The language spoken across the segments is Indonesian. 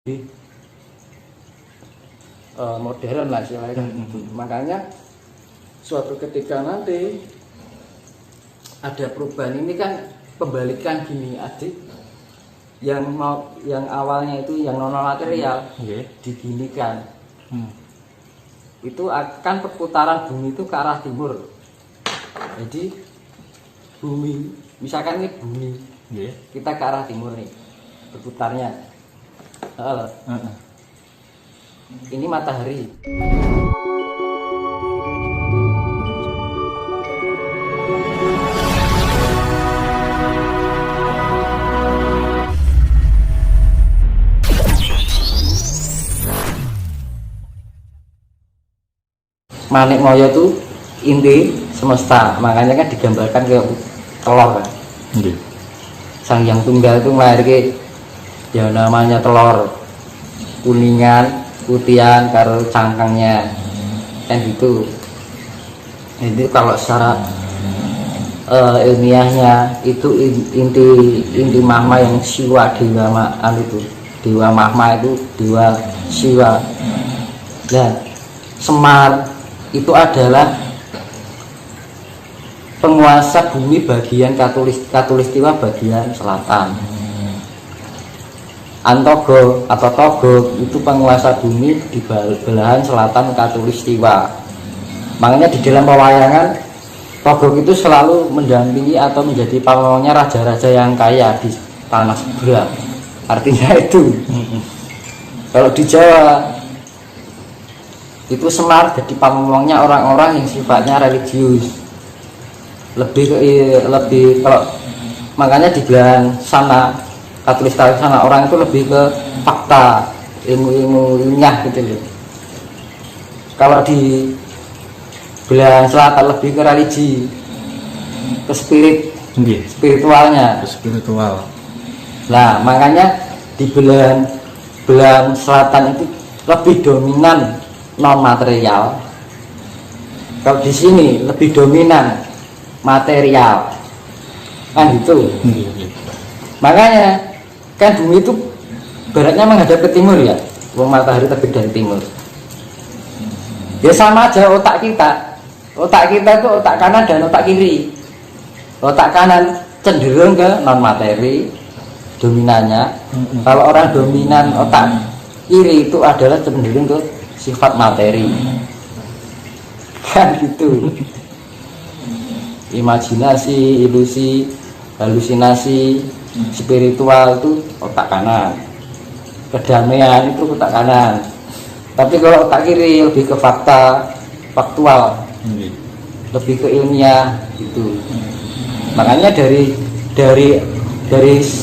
Modern lah istilahnya. Makanya suatu ketika nanti ada perubahan ini kan pembalikan gini adik, yang awalnya itu yang non material diginikan, itu akan perputaran bumi itu ke arah timur. Jadi bumi, misalkan ini bumi, kita ke arah timur nih berputarnya. Halo. Ini matahari. Manik Moyo itu inti semesta, makanya kan digambarkan kayak telur kan. Sang Hyang Tunggal itu melahirkan ya namanya telur kuningan putihan karo cangkangnya kan gitu. Itu kalau secara ilmiahnya itu inti mahma yang siwa dewa itu dewa mahma itu dewa siwa. Dan Semar itu adalah penguasa bumi bagian katulistiwa bagian selatan. Antogo atau Togo itu penguasa bumi di belahan selatan katulistiwa. Makanya di dalam pewayangan Togo itu selalu mendampingi atau menjadi pamongnya raja-raja yang kaya di tanah seberang. Artinya itu. Kalau di Jawa itu Semar jadi pamongnya orang-orang yang sifatnya religius. Lebih kalau makanya di belahan sana Katolik sana orang itu lebih ke fakta, ilmu ilmiah gitu loh. Kalau di belahan selatan lebih ke religi, ke spiritualnya. Spiritual. Nah makanya di belahan selatan itu lebih dominan non material. Kalau di sini lebih dominan material, kan gitu. Makanya kan bumi itu baratnya menghadap ke timur ya, matahari terbit dari timur. Ya sama aja otak kita itu otak kanan dan otak kiri. Otak kanan cenderung ke non materi dominannya. Kalau orang dominan otak kiri itu adalah cenderung ke sifat materi. Kan gitu. Imajinasi, ilusi, halusinasi, spiritual itu otak kanan, kedamaian itu otak kanan. Tapi kalau otak kiri lebih ke faktual, lebih ke ilmiah gitu. Makanya dari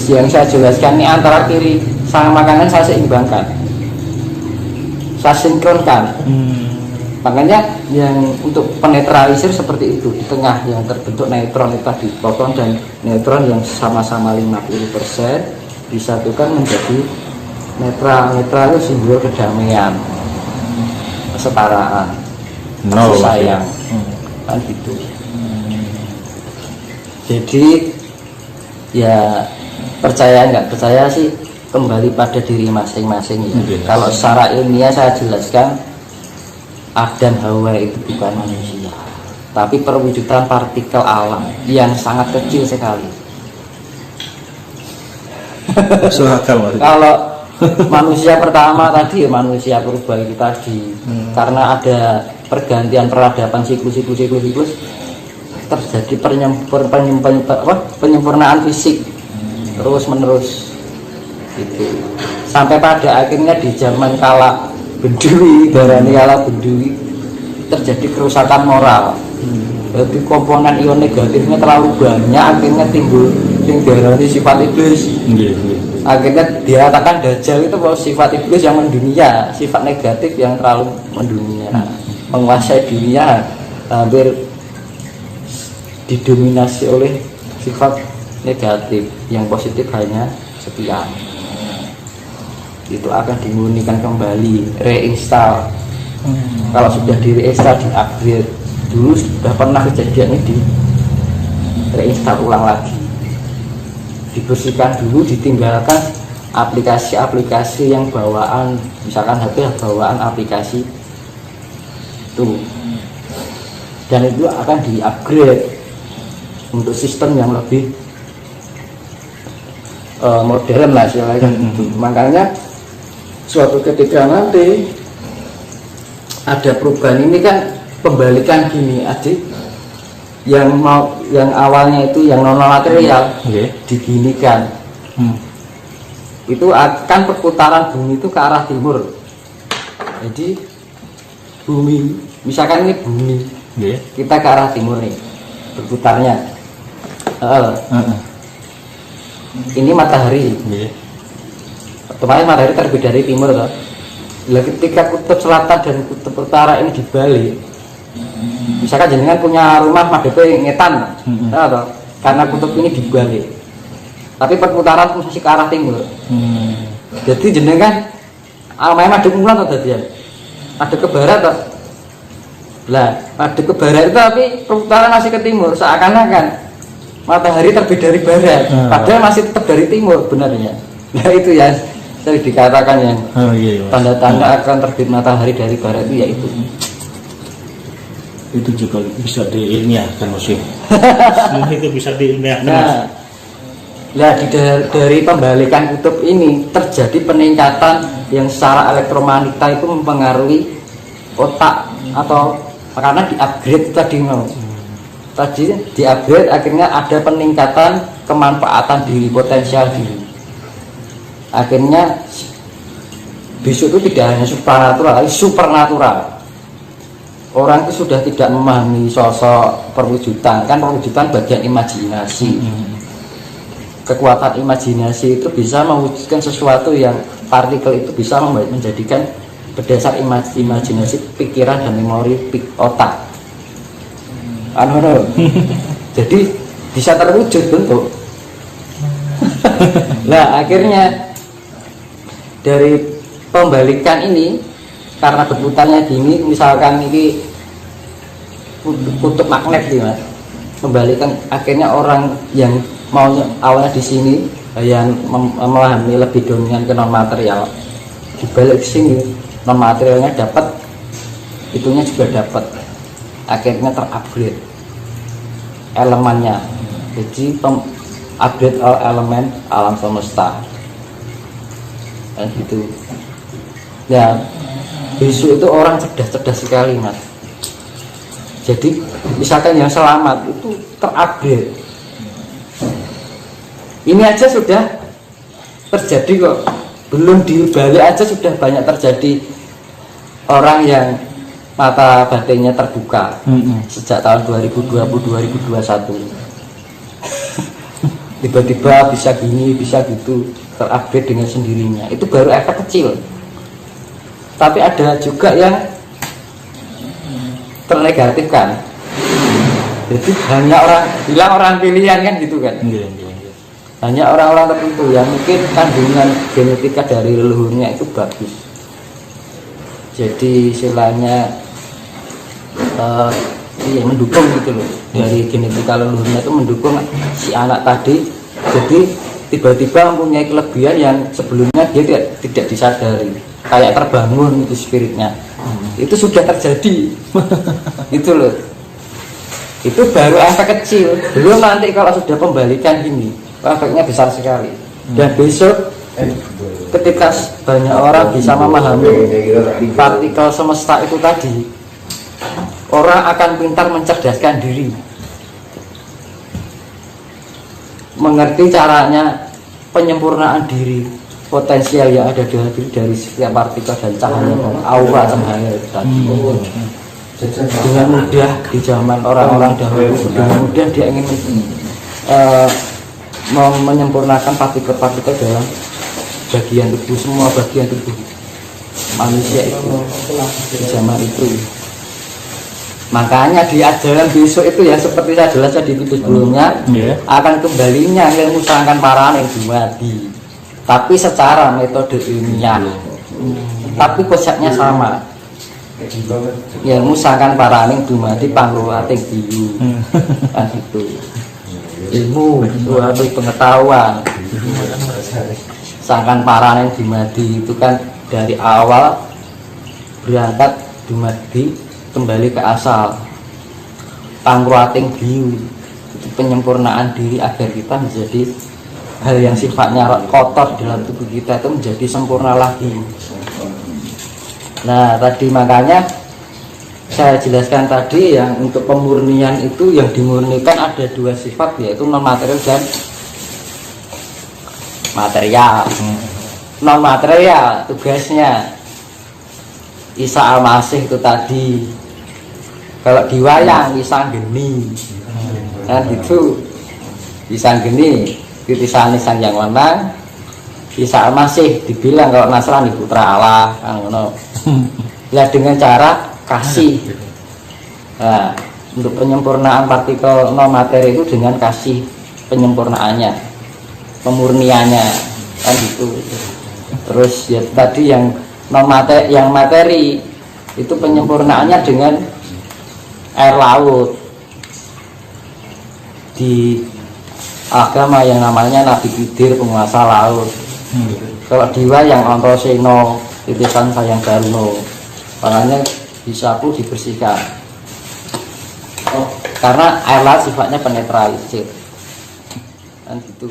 yang saya jelaskan ini antara kiri sama kanan saya seimbangkan, saya sinkronkan. Makanya yang untuk penetralisir seperti itu, di tengah yang terbentuk neutron itu tadi, proton dan neutron yang sama-sama 50% disatukan menjadi netral. Netral itu simbol kedamaian, kesetaraan, kasih sayang, kan gitu. Jadi ya percaya nggak percaya sih kembali pada diri masing-masing ya. Kalau secara ilmiah saya jelaskan Adam Hawa itu bukan manusia, tapi perwujudan partikel alam yang sangat kecil sekali. Kalau manusia pertama tadi manusia purba itu tadi, karena ada pergantian peradaban siklus terjadi penyempurnaan fisik terus menerus gitu. Sampai pada akhirnya di zaman kala Bendui, darani ala Bendui terjadi kerusakan moral. Jadi komponen ion negatifnya terlalu banyak, akhirnya timbul yang darani sifat iblis. Akhirnya dikatakan Dajjal itu bahwa sifat iblis yang mendunia, sifat negatif yang terlalu mendunia, menguasai dunia, hampir didominasi oleh sifat negatif, yang positif hanya sekian. Itu akan dimurnikan kembali, reinstall. Kalau sudah di reinstall, di upgrade, dulu sudah pernah kejadian ini di reinstall ulang lagi, dibersihkan dulu, ditinggalkan aplikasi-aplikasi yang bawaan, misalkan HP bawaan aplikasi itu, dan itu akan di-upgrade untuk sistem yang lebih modern lah istilahnya. Makanya suatu ketika nanti ada perubahan, ini kan pembalikan gini adik, yang awalnya itu yang non material diginikan, itu akan perputaran bumi itu ke arah timur. Jadi bumi, misalkan ini bumi, kita ke arah timur nih berputarnya. Ini matahari, otomatis matahari terbit dari timur toh. Ketika kutub selatan dan kutub utara ini dibalik, misalkan jenengan punya rumah madhepe ngetan, karena kutub ini dibalik, tapi perputaran masih ke arah timur. Jadi jenengan almaya madhep mulan atau tadian ada ke barat toh. Lah, ada ke barat itu tapi perputaran masih ke timur, seakan-akan matahari terbit dari barat, padahal masih tetap dari timur benarnya. Nah itu ya tadi dikatakan yang tanda-tanda akan terbit matahari dari barat itu, yaitu itu juga bisa diilmiahkan musim. Semua itu bisa diilmiahkan. Nah, dari pembalikan kutub ini terjadi peningkatan yang secara elektromagnetika itu mempengaruhi otak, atau karena di-upgrade tadi di-upgrade, akhirnya ada peningkatan kemanfaatan diri, potensial diri. Akhirnya besok itu tidak hanya supranatural, tapi supernatural. Orang itu sudah tidak memahami sosok perwujudan, kan perwujudan bagian imajinasi. Kekuatan imajinasi itu bisa mewujudkan sesuatu yang partikel itu bisa menjadikan berdasar imajinasi, pikiran dan memori otak. Jadi bisa terwujud bentuk. Nah akhirnya dari pembalikan ini, karena berputarnya gini, misalkan ini kutub magnet nih mas, membalikan, akhirnya orang yang mau awalnya di sini yang memahami lebih dominan ke non material, dibalik sini non materialnya dapat, itunya juga dapat, akhirnya terupgrade elemennya. Jadi upgrade elemen alam semesta kan gitu ya. Besok itu orang cerdas sekali mas. Jadi misalkan yang selamat itu terupgrade, ini aja sudah terjadi kok, belum dibalik aja sudah banyak terjadi orang yang mata batinnya terbuka sejak tahun 2020-2021. Tiba-tiba bisa gini, bisa gitu, terupgrade dengan sendirinya. Itu baru efek kecil. Tapi ada juga yang ternegatifkan. Jadi hanya orang pilihan kan gitu kan. Hanya orang-orang tertentu yang mungkin kandungan genetika dari leluhurnya itu bagus. Jadi istilahnya mendukung gitu loh, dari genetika leluhurnya itu mendukung si anak tadi. Jadi tiba-tiba mempunyai kelebihan yang sebelumnya dia tidak disadari, kayak terbangun itu spiritnya. Itu sudah terjadi. Itu loh, itu baru efek kecil, belum nanti kalau sudah pembalikan gini efeknya besar sekali. Dan besok ketika banyak orang bisa memahami partikel semesta itu tadi, orang akan pintar mencerdaskan diri, mengerti caranya penyempurnaan diri, potensial yang ada dari setiap partikel dan cahaya dan aura cahaya itu tadi. Dengan mudah di zaman orang-orang dahulu, dengan mudah dia ingin menyempurnakan partikel-partikel dalam bagian tubuh, semua bagian tubuh manusia itu di zaman itu. Makanya di ajaran besok itu ya seperti saya jelaskan di video sebelumnya, akan kembalinya ilmu sangkan paraning dumadi, tapi secara metode ilmiah, tapi konsepnya sama. Ilmu sangkan paraning dumadi pangluating biyu, kan itu ilmu suatu pengetahuan Sangkan Paraning Dumadi itu kan dari awal berangkat dumadi kembali ke asal. Pangruating biu itu penyempurnaan diri agar kita menjadi hal yang sifatnya kotor dalam tubuh kita itu menjadi sempurna lagi. Nah tadi makanya saya jelaskan tadi yang untuk pemurnian itu yang dimurnikan ada dua sifat, yaitu non material dan material. Non material tugasnya Isa Al-Masih itu tadi, kalau diwayang Isa Geni kan gitu, Isa Geni titisan Sang yang menang. Isa Al-Masih dibilang kalau Nasrani putra Allah kan ngono. Ya dengan cara kasih. Nah, untuk penyempurnaan partikel non materi itu dengan kasih penyempurnaannya, pemurniannya kan gitu. Terus ya tadi yang non materi, yang materi itu penyempurnaannya dengan air laut. Di agama yang namanya Nabi Khidir, penguasa laut. Kalau diwa yang Antasena, titisan Sayang Darno, makanya disapu dibersihkan. Karena air laut sifatnya penetralisir kan gitu.